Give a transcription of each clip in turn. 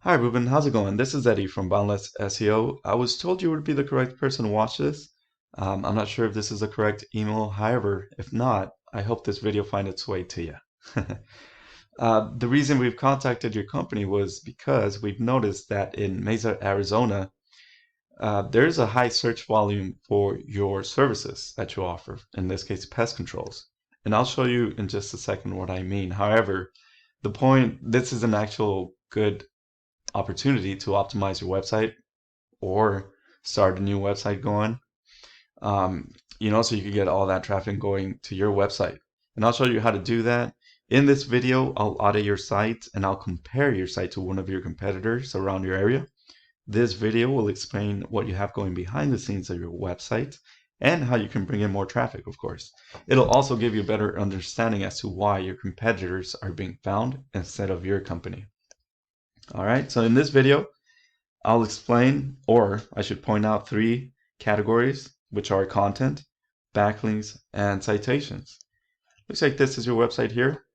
Hi Ruben, how's it going? This is Eddie from Boundless SEO. I was told you would be the correct person to watch this. I'm not sure if this is the correct email. However, if not, I hope this video finds its way to you. The reason we've contacted your company was because we've noticed that in Mesa, Arizona, there's a high search volume for your services that you offer, in this case, pest controls. And I'll show you in just a second what I mean. However, this is an actual good opportunity to optimize your website or start a new website going. So you can get all that traffic going to your website. And I'll show you how to do that. In this video, I'll audit your site and I'll compare your site to one of your competitors around your area. This video will explain what you have going behind the scenes of your website and how you can bring in more traffic, of course. It'll also give you a better understanding as to why your competitors are being found instead of your company. All right, so in this video, I'll explain, or I should point out, three categories, which are content, backlinks, and citations. Looks like this is your website here.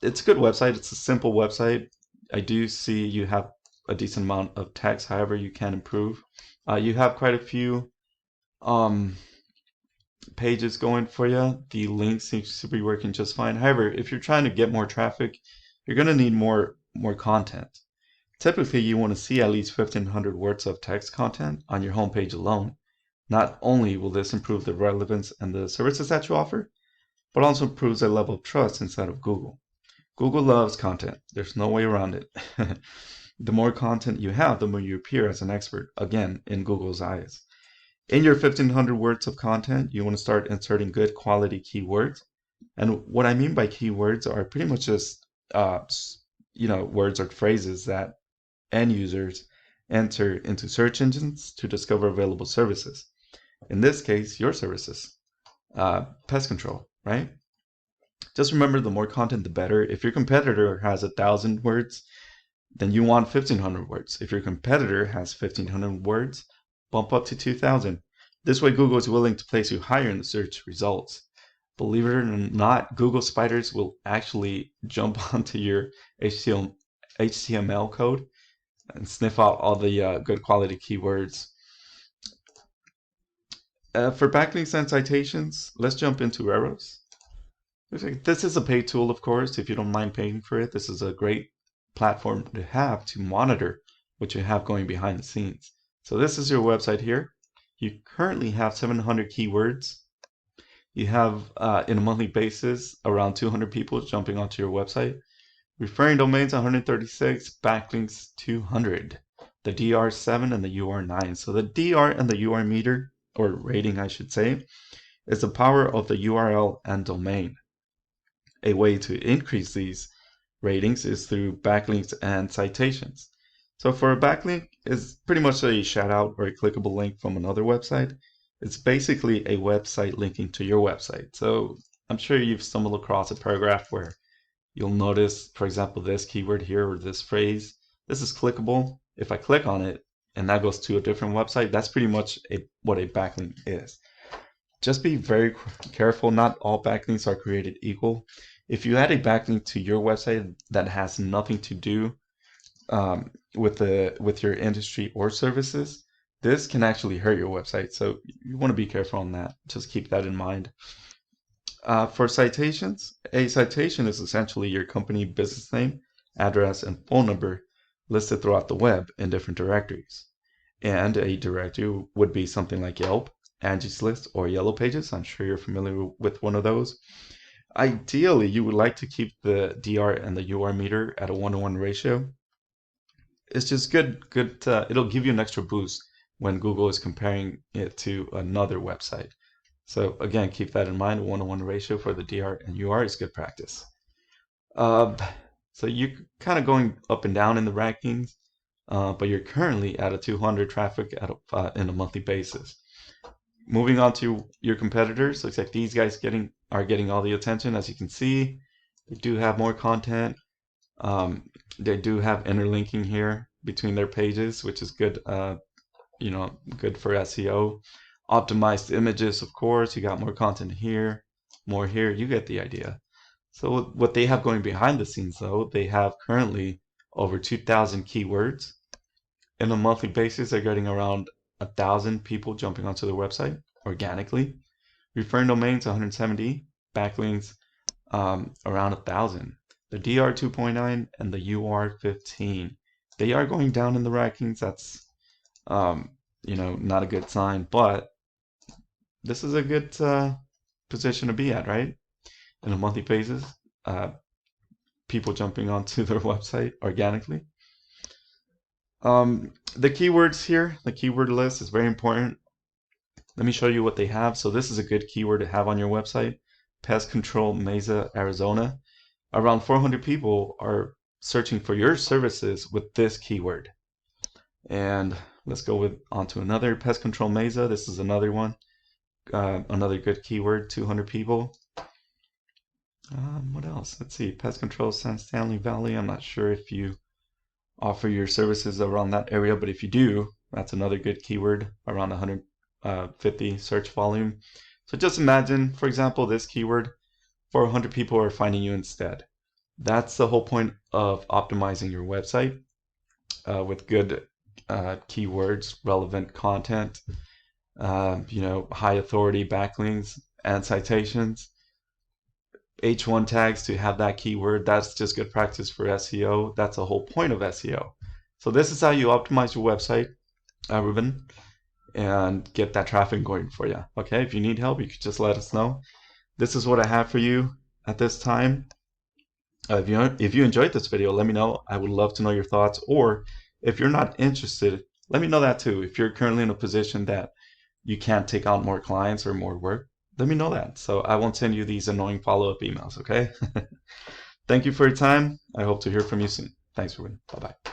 It's a good website. It's a simple website. I do see you have a decent amount of text. However, you can improve. You have quite a few pages going for you. The link seems to be working just fine. However, if you're trying to get more traffic, you're going to need more content. Typically, you want to see at least 1,500 words of text content on your homepage alone. Not only will this improve the relevance and the services that you offer, but also improves the level of trust inside of Google. Google loves content. There's no way around it. The more content you have, the more you appear as an expert, again, in Google's eyes. In your 1,500 words of content, you want to start inserting good quality keywords. And what I mean by keywords are pretty much just, words or phrases that end users enter into search engines to discover available services. In this case, your services, pest control, right? Just remember, the more content, the better. If your competitor has 1,000 words, then you want 1,500 words. If your competitor has 1,500 words, bump up to 2,000. This way, Google is willing to place you higher in the search results. Believe it or not, Google spiders will actually jump onto your HTML code and sniff out all the good quality keywords. For backlinks and citations, let's jump into arrows. This is a paid tool, of course. If you don't mind paying for it, this is a great platform to have to monitor what you have going behind the scenes. So this is your website here. You currently have 700 keywords. You have, in a monthly basis, around 200 people jumping onto your website. Referring domains 136, backlinks 200. The DR 7 and the UR 9. So the DR and the UR meter, or rating I should say, is the power of the URL and domain. A way to increase these ratings is through backlinks and citations. So for a backlink, is pretty much a shout out or a clickable link from another website. It's basically a website linking to your website. So I'm sure you've stumbled across a paragraph where you'll notice, for example, this keyword here or this phrase. This is clickable. If I click on it and that goes to a different website, that's pretty much what a backlink is. Just be very careful. Not all backlinks are created equal. If you add a backlink to your website that has nothing to do with your industry or services, this can actually hurt your website. So you want to be careful on that. Just keep that in mind. For citations, a citation is essentially your company business name, address, and phone number listed throughout the web in different directories. And a directory would be something like Yelp, Angie's List, or Yellow Pages. I'm sure you're familiar with one of those. Ideally, you would like to keep the DR and the UR meter at a 1-to-1 ratio. It's just good. It'll give you an extra boost when Google is comparing it to another website. So again, keep that in mind. 1-to-1 ratio for the DR and UR is good practice. So you're kind of going up and down in the rankings, but you're currently at a 200 traffic in a monthly basis. Moving on to your competitors, looks like these guys are getting all the attention. As you can see, they do have more content. They do have interlinking here between their pages, which is good. Good for SEO. Optimized images, of course. You got more content here, more here. You get the idea. So what they have going behind the scenes, though, they have currently over 2,000 keywords. In a monthly basis, they're getting around 1,000 people jumping onto their website organically. Referring domains 170, backlinks around 1,000. The DR 2.9 and the UR 15. They are going down in the rankings. That's not a good sign, but this is a good position to be at, right? In a monthly basis, people jumping onto their website organically. The keywords here, the keyword list is very important. Let me show you what they have. So this is a good keyword to have on your website. Pest control, Mesa, Arizona. Around 400 people are searching for your services with this keyword. And let's go on to another, pest control Mesa. This is another one, another good keyword, 200 people. What else? Let's see, pest control San Stanley Valley. I'm not sure if you offer your services around that area, but if you do, that's another good keyword, around 150 search volume. So just imagine, for example, this keyword, 400 people are finding you instead. That's the whole point of optimizing your website with good keywords, relevant content, high authority backlinks and citations, H1 tags to have that keyword. That's just good practice for SEO. That's the whole point of SEO. So this is how you optimize your website, Ruben, and get that traffic going for you. Okay, if you need help, you could just let us know. This is what I have for you at this time. If you enjoyed this video, let me know. I would love to know your thoughts. Or if you're not interested, let me know that too. If you're currently in a position that you can't take on more clients or more work, let me know that. So I won't send you these annoying follow-up emails, okay? Thank you for your time. I hope to hear from you soon. Thanks, Ruben. Bye-bye.